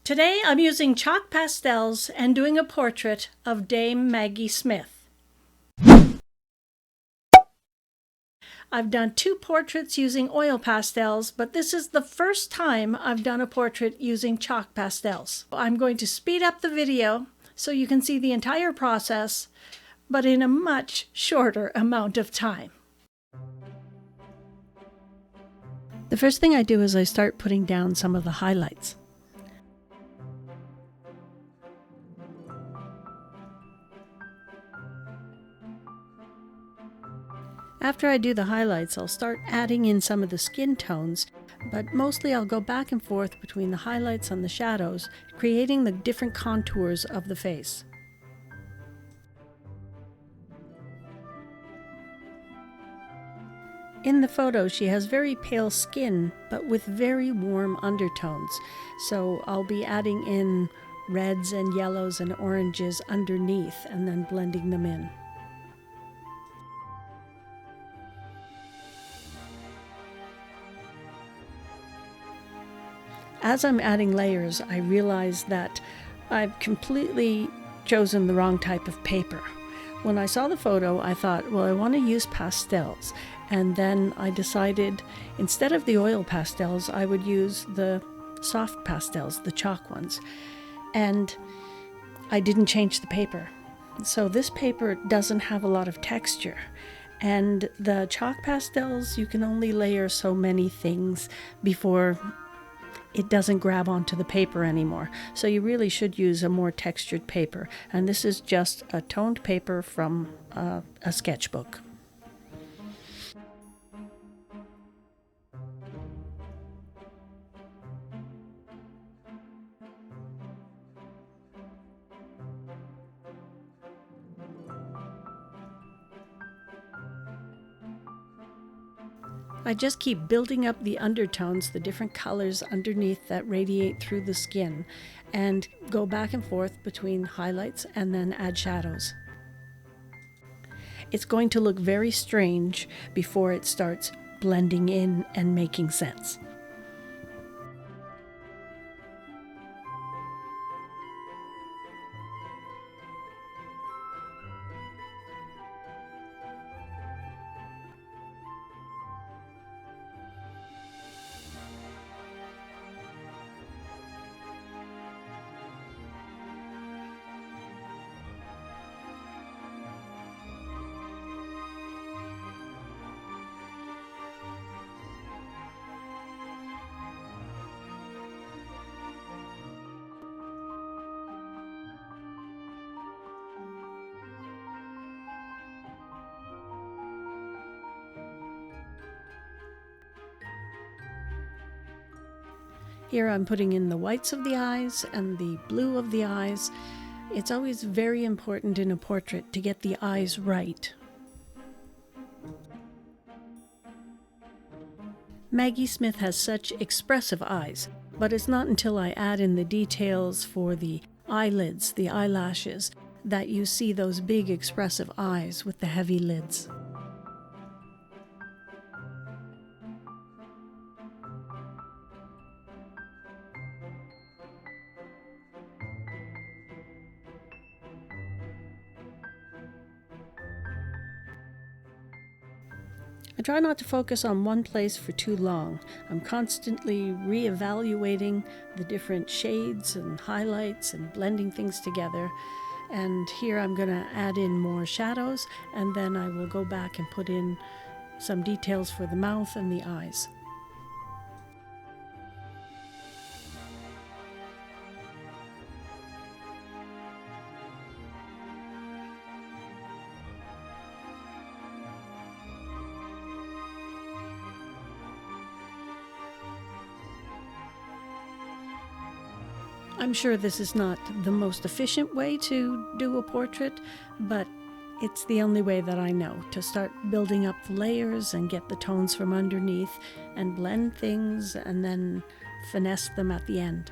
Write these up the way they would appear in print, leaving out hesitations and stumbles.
Today I'm using chalk pastels and doing a portrait of Dame Maggie Smith. I've done 2 portraits using oil pastels, but this is the first time I've done a portrait using chalk pastels. I'm going to speed up the video so you can see the entire process, but in a much shorter amount of time. The first thing I do is I start putting down some of the highlights. After I do the highlights, I'll start adding in some of the skin tones, but mostly I'll go back and forth between the highlights and the shadows, creating the different contours of the face. In the photo, she has very pale skin, but with very warm undertones, so I'll be adding in reds and yellows and oranges underneath and then blending them in. As I'm adding layers, I realize that I've completely chosen the wrong type of paper. When I saw the photo, I thought, well, I want to use pastels. And then I decided, instead of the oil pastels, I would use the soft pastels, the chalk ones. And I didn't change the paper. So this paper doesn't have a lot of texture. And the chalk pastels, you can only layer so many things before it doesn't grab onto the paper anymore. So you really should use a more textured paper. And this is just a toned paper from a sketchbook. I just keep building up the undertones, the different colors underneath that radiate through the skin, and go back and forth between highlights and then add shadows. It's going to look very strange before it starts blending in and making sense. Here I'm putting in the whites of the eyes and the blue of the eyes. It's always very important in a portrait to get the eyes right. Maggie Smith has such expressive eyes, but it's not until I add in the details for the eyelids, the eyelashes, that you see those big expressive eyes with the heavy lids. I try not to focus on one place for too long. I'm constantly re-evaluating the different shades and highlights and blending things together. And here I'm going to add in more shadows, and then I will go back and put in some details for the mouth and the eyes. I'm sure this is not the most efficient way to do a portrait, but it's the only way that I know to start building up the layers and get the tones from underneath and blend things and then finesse them at the end.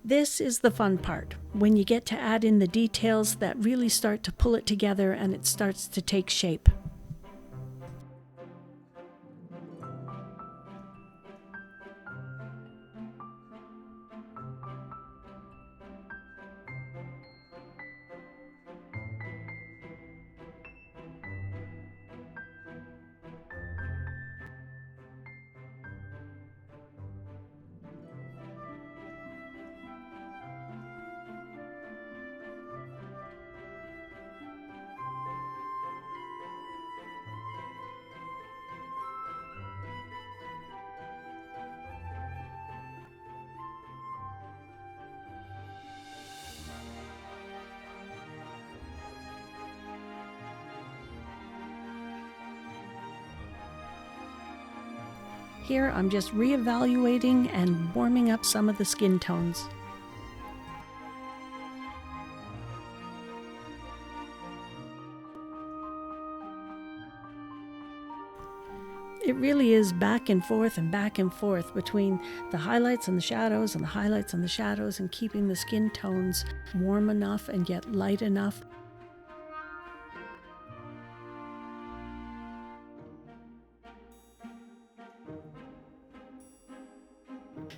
This is the fun part, when you get to add in the details that really start to pull it together and it starts to take shape. Here I'm just re-evaluating and warming up some of the skin tones. It really is back and forth between the highlights and the shadows and the highlights and the shadows, and keeping the skin tones warm enough and yet light enough.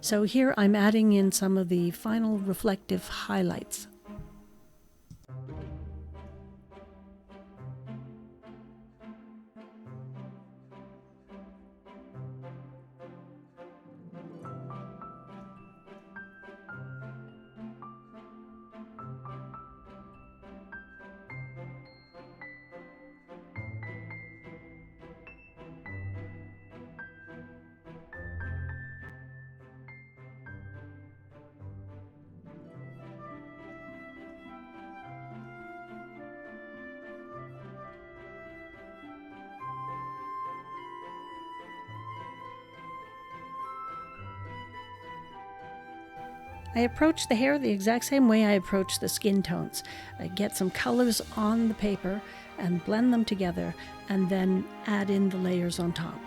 So here I'm adding in some of the final reflective highlights. I approach the hair the exact same way I approach the skin tones. I get some colors on the paper and blend them together, and then add in the layers on top.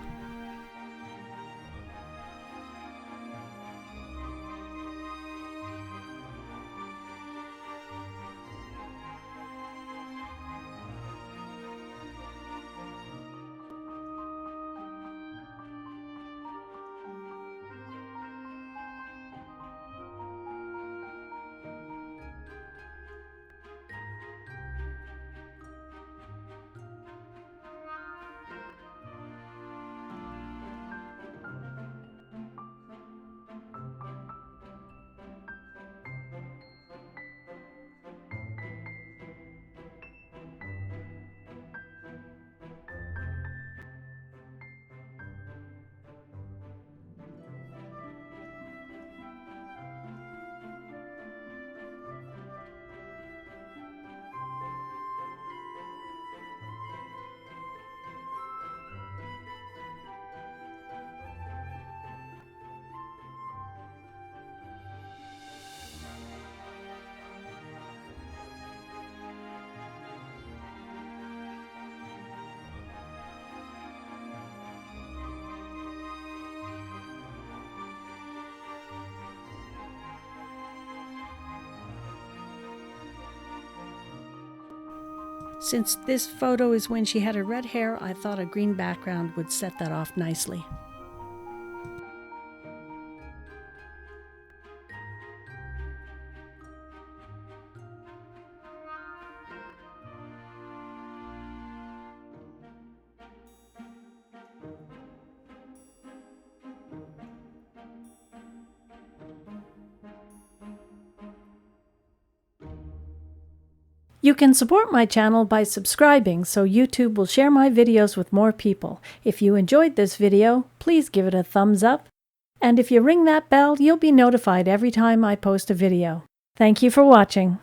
Since this photo is when she had her red hair, I thought a green background would set that off nicely. You can support my channel by subscribing so YouTube will share my videos with more people. If you enjoyed this video, please give it a thumbs up. And if you ring that bell, you'll be notified every time I post a video. Thank you for watching.